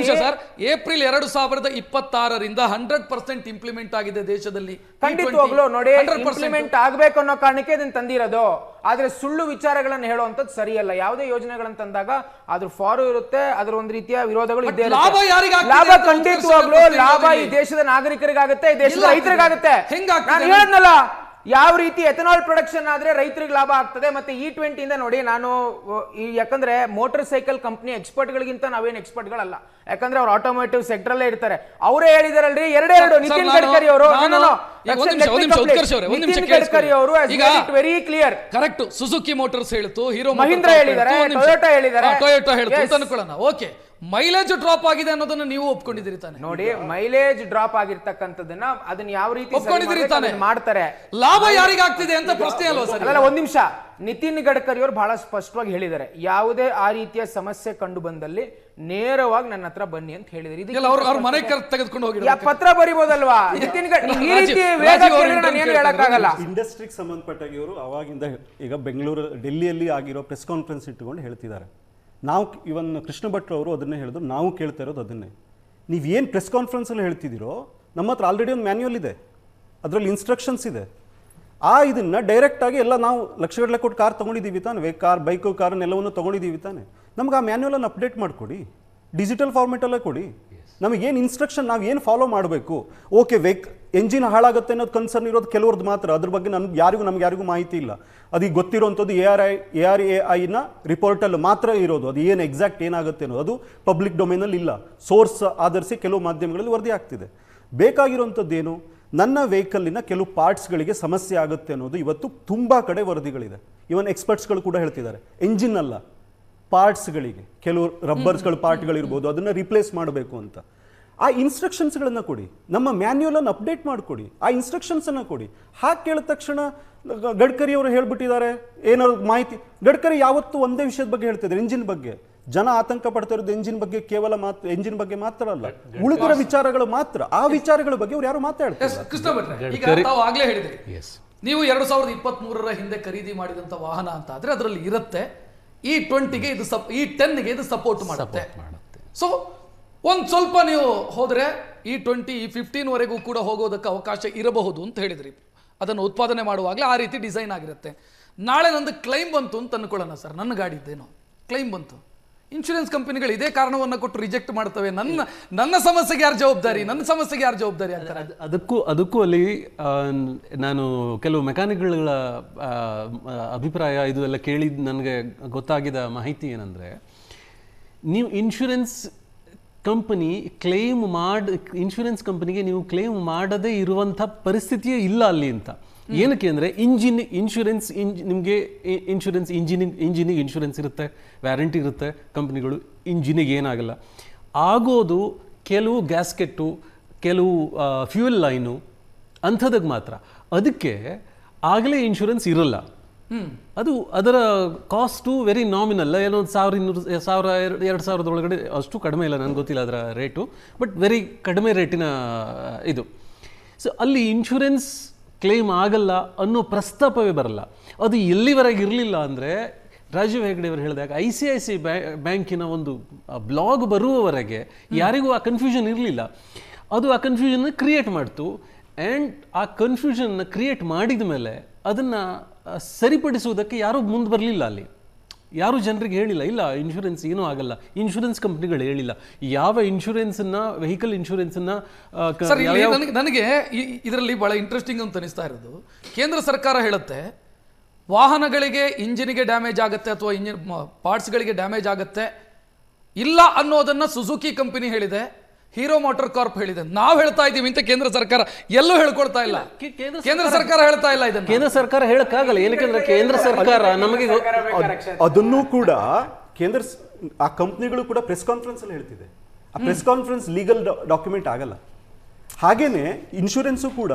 2026ರಿಂದ 100% ಇಂಪ್ಲಿಮೆಂಟ್ ಆಗಿದೆ ದೇಶದಲ್ಲಿ. ಖಂಡಿತವಾಗ್ಲು ನೋಡಿ, ಇಂಪ್ಲಿಮೆಂಟ್ ಆಗ್ಬೇಕು ಅನ್ನೋ ಕಾರಣಕ್ಕೆ ಇದನ್ನ ತಂದಿರೋದು. ಆದ್ರೆ ಸುಳ್ಳು ವಿಚಾರಗಳನ್ನ ಹೇಳುವಂತದ್ದು ಸರಿಯಲ್ಲ. ಯಾವುದೇ ಯೋಜನೆಗಳನ್ನ ತಂದಾಗ ಅದ್ರ ಫಾರು ಇರುತ್ತೆ, ಅದ್ರ ಒಂದು ರೀತಿಯ ವಿರೋಧಗಳು ಇದ್ದೇ ಇರುತ್ತೆ. ಲಾಭ ಖಂಡಿತವಾಗ್ಲು ಲಾಭ ಈ ದೇಶದ ನಾಗರಿಕರಿಗಾಗುತ್ತೆ, ಈ ದೇಶದ ರೈತರಿಗಾಗುತ್ತೆ. ನಾನು ಹೇಳದ್ನಲ್ಲ, ಯಾವ ರೀತಿ ಎಥೆನಾಲ್ ಪ್ರೊಡಕ್ಷನ್ ಆದ್ರೆ ರೈತರಿಗೆ ಲಾಭ ಆಗ್ತದೆ. ಮತ್ತೆ E20 ಇಂದ ನೋಡಿ, ನಾನು ಯಾಕಂದ್ರೆ ಮೋಟಾರ್ ಸೈಕಲ್ ಕಂಪನಿ ಎಕ್ಸ್ಪರ್ಟ್ ಗಳಿಗಿಂತ ನಾವೇನು ಎಕ್ಸ್ಪರ್ಟ್ ಗಳಲ್ಲ. ಯಾಕಂದ್ರೆ ಅವ್ರು ಆಟೋಮೋಟಿವ್ ಸೆಕ್ಟರ್ ಅಲ್ಲೇ ಇರ್ತಾರೆ. ಅವರೇ ಹೇಳಿದಾರಲ್ರಿ, ಎರಡೆರಡು ನಿತಿನ್ ಗಡ್ಕರಿ ಅವರು, ನಿತಿನ್ ಗಡ್ಕರಿ ಅವರು very clear. Correct. Suzuki motors ಹೇಳಿತು, ಹೀರೋ ಮಹೀಂದ್ರಾ ಹೇಳಿದ್ದಾರೆ, ಟೊಯೋಟಾ ಹೇಳಿದ್ದಾರೆ, ಟೊಯೋಟಾ ಹೇಳಿತು ಅಂತ ಅನ್ಕೊಳ್ಳೋಣ. ಓಕೆ, ಮೈಲೇಜ್ ಡ್ರಾಪ್ ಆಗಿದೆ ಅನ್ನೋದನ್ನ ನೀವು ಒಪ್ಕೊಂಡಿದ್ದೀರಿ ತಾನೆ? ನೋಡಿ, ಮೈಲೇಜ್ ಡ್ರಾಪ್ ಆಗಿರ್ತಕ್ಕಂಥದ್ದನ್ನ ಅದನ್ನ ಯಾವ ರೀತಿ ಒಪ್ಕೊಂಡಿದ್ದೀರಿ ತಾನೆ? ಮಾಡ್ತಾರೆ. ಲಾಭ ಯಾರಿಗಾಗ್ತಿದೆ ಅಂತ ಪ್ರಶ್ನೆ ಅಲ್ವಾ ಸರ್? ಅಲ್ಲ, ಒಂದ್ ನಿಮಿಷ. ನಿತಿನ್ ಗಡ್ಕರಿ ಅವರು ಬಹಳ ಸ್ಪಷ್ಟವಾಗಿ ಹೇಳಿದ್ದಾರೆ, ಯಾವುದೇ ಆ ರೀತಿಯ ಸಮಸ್ಯೆ ಕಂಡು ಬಂದಲ್ಲಿ ನೇರವಾಗಿ ನನ್ನ ಹತ್ರ ಬನ್ನಿ ಅಂತ ಹೇಳಿದ್ರು. ತೆಗೆದುಕೊಂಡು ಹೋಗಿ ಪತ್ರ ಬರಿಬಹುದಲ್ವಾ? ನಿತಿನ್ ಹೇಳಕ್ಕಾಗಲ್ಲ. ಇಂಡಸ್ಟ್ರಿಗೆ ಸಂಬಂಧಪಟ್ಟಾಗಿ ಇವರು ಅವಾಗಿಂದ ಈಗ ಬೆಂಗಳೂರು, ಡೆಲ್ಲಿಯಲ್ಲಿ ಆಗಿರೋ ಪ್ರೆಸ್ ಕಾನ್ಫರೆನ್ಸ್ ಇಟ್ಟುಕೊಂಡು ಹೇಳ್ತಿದ್ದಾರೆ. ನಾವು ಇವನ್ ಕೃಷ್ಣ ಭಟ್ರು ಅವರು ಅದನ್ನೇ ಹೇಳಿದ್ರು, ನಾವು ಕೇಳ್ತಾ ಇರೋದು ಅದನ್ನೇ. ನೀವೇನು ಪ್ರೆಸ್ ಕಾನ್ಫರೆನ್ಸಲ್ಲಿ ಹೇಳ್ತಿದ್ದೀರೋ, ನಮ್ಮ ಹತ್ರ ಆಲ್ರೆಡಿ ಒಂದು ಮ್ಯಾನ್ಯುವಲ್ ಇದೆ, ಅದರಲ್ಲಿ ಇನ್ಸ್ಟ್ರಕ್ಷನ್ಸ್ ಇದೆ. ಇದನ್ನು ಡೈರೆಕ್ಟಾಗಿ ಎಲ್ಲ ನಾವು ಲಕ್ಷಗಟ್ಟಲೆ ಕೊಟ್ಟು ಕಾರ್ ತೊಗೊಂಡಿದ್ದೀವಿ ತಾನೆ, ಬೈಕು ಕಾರನ್ನೆಲ್ಲವನ್ನು ತೊಗೊಂಡಿದ್ದೀವಿ ತಾನೆ. ನಮ್ಗೆ ಆ ಮ್ಯಾನ್ಯುವಲನ್ನು ಅಪ್ಡೇಟ್ ಮಾಡಿಕೊಡಿ, ಡಿಜಿಟಲ್ ಫಾರ್ಮೆಟಲ್ಲೇ ಕೊಡಿ. ನಮಗೇನು ಇನ್ಸ್ಟ್ರಕ್ಷನ್, ನಾವು ಏನು ಫಾಲೋ ಮಾಡಬೇಕು. ಓಕೆ, ಎಂಜಿನ್ ಹಾಳಾಗುತ್ತೆ ಅನ್ನೋದು ಕನ್ಸರ್ನ್ ಇರೋದು ಕೆಲವ್ರದ್ದು ಮಾತ್ರ. ಅದ್ರ ಬಗ್ಗೆ ನಮ್ಗೆ ಯಾರಿಗೂ ಮಾಹಿತಿ ಇಲ್ಲ. ಅದೀಗ ಗೊತ್ತಿರೋಂಥದ್ದು ARAIನ ರಿಪೋರ್ಟಲ್ಲಿ ಮಾತ್ರ ಇರೋದು. ಅದು ಏನು ಎಕ್ಸಾಕ್ಟ್ ಏನಾಗುತ್ತೆ ಅನ್ನೋದು ಅದು ಪಬ್ಲಿಕ್ ಡೊಮೇನಲ್ಲಿ ಇಲ್ಲ. ಸೋರ್ಸ್ ಆಧರಿಸಿ ಕೆಲವು ಮಾಧ್ಯಮಗಳಲ್ಲಿ ವರದಿ ಆಗ್ತಿದೆ. ಬೇಕಾಗಿರೋಂಥದ್ದೇನು, ನನ್ನ ವೆಹಿಕಲ್ಲಿನ ಕೆಲವು ಪಾರ್ಟ್ಸ್ಗಳಿಗೆ ಸಮಸ್ಯೆ ಆಗುತ್ತೆ ಅನ್ನೋದು ಇವತ್ತು ತುಂಬ ಕಡೆ ವರದಿಗಳಿದೆ. ಇವನ್ ಎಕ್ಸ್ಪರ್ಟ್ಸ್ಗಳು ಕೂಡ ಹೇಳ್ತಿದ್ದಾರೆ, ಎಂಜಿನ್ ಅಲ್ಲ, ಪಾರ್ಟ್ಸ್ಗಳಿಗೆ ಕೆಲವು ರಬ್ಬರ್ಸ್ಗಳ ಪಾರ್ಟ್ಗಳಿರ್ಬೋದು, ಅದನ್ನು ರಿಪ್ಲೇಸ್ ಮಾಡಬೇಕು ಅಂತ. ಆ ಇನ್ಸ್ಟ್ರಕ್ಷನ್ಸ್ಗಳನ್ನು ಕೊಡಿ, ನಮ್ಮ ಮ್ಯಾನ್ಯುವಲನ್ನು ಅಪ್ಡೇಟ್ ಮಾಡಿಕೊಡಿ, ಆ ಇನ್ಸ್ಟ್ರಕ್ಷನ್ಸನ್ನು ಕೊಡಿ. ಹಾಗೆ ಕೇಳಿದ ತಕ್ಷಣ ಗಡ್ಕರಿ ಅವರು ಹೇಳ್ಬಿಟ್ಟಿದ್ದಾರೆ ಏನಾದ್ರು ಮಾಹಿತಿ. ಗಡ್ಕರಿ ಯಾವತ್ತೂ ಒಂದೇ ವಿಷಯದ ಬಗ್ಗೆ ಹೇಳ್ತಿದ್ದಾರೆ, ಎಂಜಿನ್ ಬಗ್ಗೆ. ಜನ ಆತಂಕ ಪಡ್ತಾ ಇರೋದು ಎಂಜಿನ್ ಬಗ್ಗೆ, ಕೇವಲ ಎಂಜಿನ್ ಬಗ್ಗೆ ಮಾತ್ರ ಅಲ್ಲ, ಉಳಿದಿರೋ ವಿಚಾರಗಳು ಮಾತ್ರ. ಆ ವಿಚಾರಗಳ ಬಗ್ಗೆ ಅವ್ರು ಯಾರು ಮಾತಾಡ್ತಾರೆ? ಕೃಷ್ಣ ಭಟ್ರೆ, ಈಗ ತಾವು ಆಗ್ಲೇ ಹೇಳಿದ್ರಿ, ನೀವು 2023 ಹಿಂದೆ ಖರೀದಿ ಮಾಡಿದಂತ ವಾಹನ ಅಂತ ಆದ್ರೆ ಅದರಲ್ಲಿ ಇರುತ್ತೆ E20ಗೆ ಇದು E10ಗೆ ಇದು ಸಪೋರ್ಟ್ ಮಾಡುತ್ತೆ. ಸೊ ಒಂದ್ ಸ್ವಲ್ಪ ನೀವು ಹೋದ್ರೆ E20 E15 ವರೆಗೂ ಕೂಡ ಹೋಗೋದಕ್ಕೆ ಅವಕಾಶ ಇರಬಹುದು ಅಂತ ಹೇಳಿದ್ರಿ. ಅದನ್ನು ಉತ್ಪಾದನೆ ಮಾಡುವಾಗಲೇ ಆ ರೀತಿ ಡಿಸೈನ್ ಆಗಿರುತ್ತೆ. ನಾಳೆ ನಂದು ಕ್ಲೈಮ್ ಬಂತು ಅಂತ ಅನ್ಕೊಳ್ಳೋಣ ಸರ್, ನನ್ನ ಗಾಡಿ ಇದ್ದೇನೋ ಕ್ಲೈಮ್ ಬಂತು, ಇನ್ಶೂರೆನ್ಸ್ ಕಂಪನಿಗಳು ಇದೇ ಕಾರಣವನ್ನ ಕೊಟ್ಟು ರಿಜೆಕ್ಟ್ ಮಾಡ್ತವೆ. ನನ್ನ ಸಮಸ್ಯೆಗೆ ಯಾರು ಜವಾಬ್ದಾರಿ, ನನ್ನ ಸಮಸ್ಯೆಗೆ ಯಾರು ಜವಾಬ್ದಾರಿ ಅಂತಾರೆ. ಅದಕ್ಕೂ ಅಲ್ಲಿ ನಾನು ಕೆಲವು ಮೆಕ್ಯಾನಿಕ್ಗಳ ಅಭಿಪ್ರಾಯ ಇದು ಎಲ್ಲ ಕೇಳಿದ ನನಗೆ ಗೊತ್ತಾಗಿದ ಮಾಹಿತಿ ಏನಂದರೆ, ನೀವು ಇನ್ಶೂರೆನ್ಸ್ ಕಂಪನಿಗೆ ನೀವು ಕ್ಲೇಮ್ ಮಾಡದೇ ಇರುವಂಥ ಪರಿಸ್ಥಿತಿಯೇ ಇಲ್ಲ ಅಲ್ಲಿ ಅಂತ. ಏನಕ್ಕೆ ಅಂದರೆ ನಿಮಗೆ ಇಂಜಿನಿಗೆ ಇನ್ಶೂರೆನ್ಸ್ ಇರುತ್ತೆ, ವ್ಯಾರಂಟಿ ಇರುತ್ತೆ ಕಂಪ್ನಿಗಳು, ಇಂಜಿನಿಗೆ ಏನಾಗಲ್ಲ. ಆಗೋದು ಕೆಲವು ಗ್ಯಾಸ್ಕೆಟ್ಟು, ಕೆಲವು ಫ್ಯೂಯಲ್ ಲೈನು ಅಂಥದಕ್ಕೆ ಮಾತ್ರ. ಅದಕ್ಕೆ ಆಗಲೇ ಇನ್ಶೂರೆನ್ಸ್ ಇರಲ್ಲ. ಅದು ಅದರ ಕಾಸ್ಟು ವೆರಿ ನಾಮಿನಲ್, ಏನೋ 1,200 ಒಳಗಡೆ, ಅಷ್ಟು ಕಡಿಮೆ ಇಲ್ಲ, ನನಗೆ ಗೊತ್ತಿಲ್ಲ ಅದರ ರೇಟು, ಬಟ್ ವೆರಿ ಕಡಿಮೆ ರೇಟಿನ ಇದು. ಸೊ ಅಲ್ಲಿ ಇನ್ಶೂರೆನ್ಸ್ ಕ್ಲೇಮ್ ಆಗಲ್ಲ ಅನ್ನೋ ಪ್ರಸ್ತಾಪವೇ ಬರಲ್ಲ. ಅದು ಎಲ್ಲಿವರೆಗೆ ಇರಲಿಲ್ಲ ಅಂದರೆ, ರಾಜೀವ್ ಹೆಗ್ಡೆ ಅವರು ಹೇಳಿದಾಗ ICICI ಬ್ಯಾಂಕಿನ ಒಂದು ಬ್ಲಾಗ್ ಬರುವವರೆಗೆ ಯಾರಿಗೂ ಆ ಕನ್ಫ್ಯೂಷನ್ ಇರಲಿಲ್ಲ. ಅದು ಆ ಕನ್ಫ್ಯೂಷನ್ನ ಕ್ರಿಯೇಟ್ ಮಾಡ್ತು. ಆ್ಯಂಡ್ ಆ ಕನ್ಫ್ಯೂಷನ್ನ ಕ್ರಿಯೇಟ್ ಮಾಡಿದ ಮೇಲೆ ಅದನ್ನು ಸರಿಪಡಿಸುವುದಕ್ಕೆ ಯಾರೂ ಮುಂದೆ ಬರಲಿಲ್ಲ. ಅಲ್ಲಿ ಯಾರೂ ಜನರಿಗೆ ಹೇಳಿಲ್ಲ, ಇಲ್ಲ ಇನ್ಶೂರೆನ್ಸ್ ಏನೂ ಆಗಲ್ಲ, ಇನ್ಶೂರೆನ್ಸ್ ಕಂಪ್ನಿಗಳು ಹೇಳಿಲ್ಲ. ಯಾವ ಇನ್ಶೂರೆನ್ಸನ್ನು, ವೆಹಿಕಲ್ ಇನ್ಶೂರೆನ್ಸನ್ನು ನನಗೆ ಇದರಲ್ಲಿ ಬಹಳ ಇಂಟ್ರೆಸ್ಟಿಂಗ್ ಅಂತ ಅನಿಸ್ತಾ ಇರೋದು, ಕೇಂದ್ರ ಸರ್ಕಾರ ಹೇಳುತ್ತೆ ವಾಹನಗಳಿಗೆ ಇಂಜಿನಿಗೆ ಡ್ಯಾಮೇಜ್ ಆಗುತ್ತೆ ಅಥವಾ ಇಂಜಿನ್ ಪಾರ್ಟ್ಸ್ಗಳಿಗೆ ಡ್ಯಾಮೇಜ್ ಆಗುತ್ತೆ ಇಲ್ಲ ಅನ್ನೋದನ್ನ ಸುಜುಕಿ ಕಂಪನಿ ಹೇಳಿದೆ, ಹೀರೋ ಮೋಟಾರ್ ಕಾರ್ಪ್ ಹೇಳಿದೆ. ನಾವು ಹೇಳ್ತಾ ಇದ್ದೀವಿ ಅಂತ ಕೇಂದ್ರ ಸರ್ಕಾರ ಎಲ್ಲೂ ಹೇಳ್ಕೊಳ್ತಾ ಇಲ್ಲ. ಕೇಂದ್ರ ಸರ್ಕಾರ ಹೇಳ್ತಾ ಇಲ್ಲ ಇದನ್ನು. ಕೇಂದ್ರ ಸರ್ಕಾರ ಹೇಳಕ್ಕಾಗಲ್ಲ, ಏನಕ್ಕೆ ಕೇಂದ್ರ ಸರ್ಕಾರ ನಮಗೆ ಅದನ್ನೂ ಕೂಡ ಆ ಕಂಪ್ನಿಗಳು ಕೂಡ ಪ್ರೆಸ್ ಕಾನ್ಫರೆನ್ಸ್ ಅಲ್ಲಿ ಹೇಳ್ತಿದೆ. ಆ ಪ್ರೆಸ್ ಕಾನ್ಫರೆನ್ಸ್ ಲೀಗಲ್ ಡಾಕ್ಯುಮೆಂಟ್ ಆಗಲ್ಲ. ಹಾಗೇನೆ ಇನ್ಶೂರೆನ್ಸು ಕೂಡ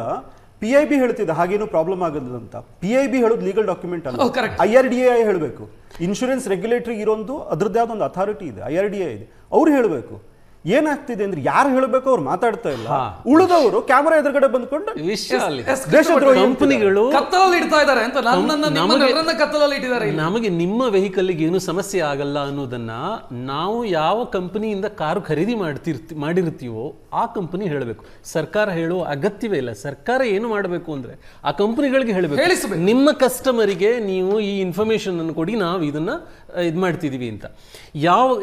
PIB ಹೇಳ್ತಿದೆ ಹಾಗೇನು ಪ್ರಾಬ್ಲಮ್ ಆಗೋದು ಅಂತ. PIB ಹೇಳೋದು ಲೀಗಲ್ ಡಾಕ್ಯುಮೆಂಟ್ ಅಲ್ಲ, IRDAI ಹೇಳಬೇಕು. ಇನ್ಶೂರೆನ್ಸ್ ರೆಗ್ಯುಲೇಟರಿ ಇರೋದು ಅದ್ರದ್ದೇ ಆದ ಒಂದು ಅಥಾರಿಟಿ ಇದೆ, IRDAI ಇದೆ, ಅವ್ರು ಹೇಳಬೇಕು. ಏನಾಗ್ತಿದೆ ಅಂದ್ರೆ ಯಾರು ಹೇಳಬೇಕು ಅವ್ರು ಮಾತಾಡ್ತಾ ಇಲ್ಲ, ಉಳಿದವರು ಕ್ಯಾಮರಾ ಎದುರುಗಡೆ ಬಂದ್ಕೊಂಡು ಕಂಪನಿಗಳು ಕತ್ತಲಲ್ಲಿ ಇಡ್ತಾ ಇದ್ದಾರೆ ಅಂತ, ಕತ್ತಲಲ್ಲಿ ಇಟ್ಟಿದ್ದಾರೆ. ನಮಗೆ ನಿಮ್ಮ ವೆಹಿಕಲ್ಗೆ ಏನು ಸಮಸ್ಯೆ ಆಗಲ್ಲ ಅನ್ನೋದನ್ನ ನಾವು ಯಾವ ಕಂಪನಿಯಿಂದ ಕಾರು ಖರೀದಿ ಮಾಡಿರ್ತೀವೋ ಆ ಕಂಪನಿ ಹೇಳಬೇಕು. ಸರ್ಕಾರ ಹೇಳುವ ಅಗತ್ಯವೇ ಇಲ್ಲ. ಸರ್ಕಾರ ಏನು ಮಾಡಬೇಕು ಅಂದ್ರೆ ಆ ಕಂಪನಿಗಳಿಗೆ ಹೇಳಬೇಕು, ನಿಮ್ಮ ಕಸ್ಟಮರಿಗೆ ನೀವು ಈ ಇನ್ಫಾರ್ಮೇಶನ್ ಅನ್ನು ಕೊಡಿ, ನಾವು ಇದನ್ನ ಇದು ಮಾಡ್ತಿದೀವಿ ಅಂತ.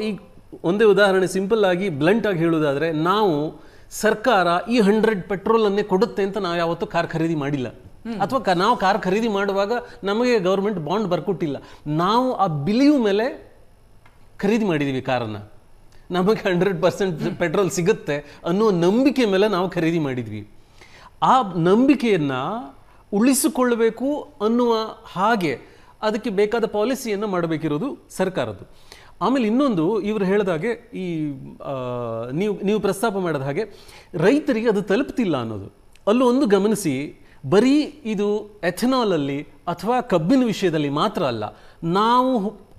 ಈ ಒಂದೇ ಉದಾಹರಣೆ, ಸಿಂಪಲ್ ಆಗಿ ಬ್ಲಂಟ್ ಆಗಿ ಹೇಳುವುದಾದ್ರೆ, ನಾವು ಸರ್ಕಾರ ಈ 100 ಪೆಟ್ರೋಲ್ ಅನ್ನೇ ಕೊಡುತ್ತೆ ಅಂತ ನಾವು ಯಾವತ್ತೂ ಕಾರ್ ಖರೀದಿ ಮಾಡಿಲ್ಲ. ಅಥವಾ ನಾವು ಕಾರ್ ಖರೀದಿ ಮಾಡುವಾಗ ನಮಗೆ ಗೌರ್ಮೆಂಟ್ ಬಾಂಡ್ ಬರ್ಕೊಟ್ಟಿಲ್ಲ. ನಾವು ಆ ಬಿಲಿಯು ಮೇಲೆ ಖರೀದಿ ಮಾಡಿದೀವಿ ಕಾರನ್ನು. ನಮಗೆ 100% ಪೆಟ್ರೋಲ್ ಸಿಗುತ್ತೆ ಅನ್ನೋ ನಂಬಿಕೆ ಮೇಲೆ ನಾವು ಖರೀದಿ ಮಾಡಿದ್ವಿ. ಆ ನಂಬಿಕೆಯನ್ನು ಉಳಿಸಿಕೊಳ್ಳಬೇಕು ಅನ್ನುವ ಹಾಗೆ ಅದಕ್ಕೆ ಬೇಕಾದ ಪಾಲಿಸಿಯನ್ನು ಮಾಡಬೇಕಿರೋದು ಸರ್ಕಾರದ್ದು. ಆಮೇಲೆ ಇನ್ನೊಂದು, ಇವರು ಹೇಳಿದಾಗೆ ಈ ನೀವು ಪ್ರಸ್ತಾಪ ಮಾಡಿದ ಹಾಗೆ ರೈತರಿಗೆ ಅದು ತಲುಪ್ತಿಲ್ಲ ಅನ್ನೋದು, ಅಲ್ಲೂ ಒಂದು ಗಮನಿಸಿ. ಬರೀ ಇದು ಎಥೆನಾಲಲ್ಲಿ ಅಥವಾ ಕಬ್ಬಿನ ವಿಷಯದಲ್ಲಿ ಮಾತ್ರ ಅಲ್ಲ, ನಾವು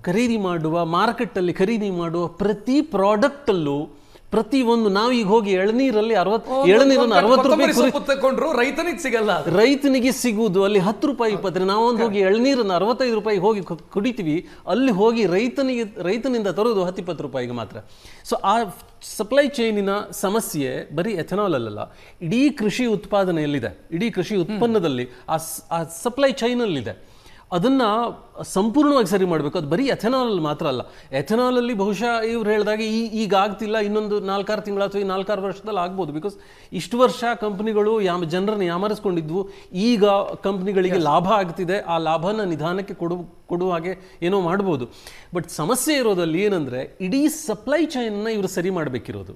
ಖರೀದಿ ಮಾಡುವ, ಮಾರ್ಕೆಟಲ್ಲಿ ಖರೀದಿ ಮಾಡುವ ಪ್ರತಿ ಪ್ರಾಡಕ್ಟಲ್ಲೂ, ಪ್ರತಿಯೊಂದು, ನಾವು ಈಗ ಹೋಗಿ ಎಳನೀರನ್ನು 60 ರೂಪಾಯಿ ತಗೊಂಡ್ರು ರೈತನಿಗೆ ಸಿಗಲ್ಲ, ರೈತನಿಗೆ ಸಿಗುವುದು ಅಲ್ಲಿ 10 ರೂಪಾಯಿ 20. ನಾವೊಂದು ಹೋಗಿ ಎಳನೀರನ್ನು 65 ರೂಪಾಯಿ ಹೋಗಿ ಕುಡಿತೀವಿ, ಅಲ್ಲಿ ಹೋಗಿ ರೈತನಿಂದ ತರೋದು 10-20 ರೂಪಾಯಿಗೆ ಮಾತ್ರ. ಸೊ ಆ ಸಪ್ಲೈ ಚೈನಿನ ಸಮಸ್ಯೆ ಬರೀ ಎಥೆನಾಲ್ ಅಲ್ಲ, ಇಡೀ ಕೃಷಿ ಉತ್ಪಾದನೆಯಲ್ಲಿದೆ, ಇಡೀ ಕೃಷಿ ಉತ್ಪನ್ನದಲ್ಲಿ ಆ ಸಪ್ಲೈ ಚೈನಲ್ಲಿದೆ. ಅದನ್ನು ಸಂಪೂರ್ಣವಾಗಿ ಸರಿ ಮಾಡಬೇಕು. ಅದು ಬರೀ ಎಥೆನಾಲ್ ಮಾತ್ರ ಅಲ್ಲ. ಎಥೆನಾಲಲ್ಲಿ ಬಹುಶಃ ಇವ್ರು ಹೇಳಿದಾಗ ಈಗ ಆಗ್ತಿಲ್ಲ, ಇನ್ನೊಂದು 4-6 ತಿಂಗಳು ಅಥವಾ 4-6 ವರ್ಷದಲ್ಲಿ ಆಗ್ಬೋದು. ಬಿಕಾಸ್ ಇಷ್ಟು ವರ್ಷ ಕಂಪ್ನಿಗಳು ಜನರನ್ನು ಯಾಮರಿಸ್ಕೊಂಡಿದ್ವು, ಈಗ ಕಂಪ್ನಿಗಳಿಗೆ ಲಾಭ ಆಗ್ತಿದೆ, ಆ ಲಾಭನ ನಿಧಾನಕ್ಕೆ ಕೊಡುವ ಹಾಗೆ ಏನೋ ಮಾಡ್ಬೋದು. ಬಟ್ ಸಮಸ್ಯೆ ಇರೋದಲ್ಲಿ ಏನಂದರೆ, ಇಡೀ ಸಪ್ಲೈ ಚೈನ್ನ ಇವರು ಸರಿ ಮಾಡಬೇಕಿರೋದು.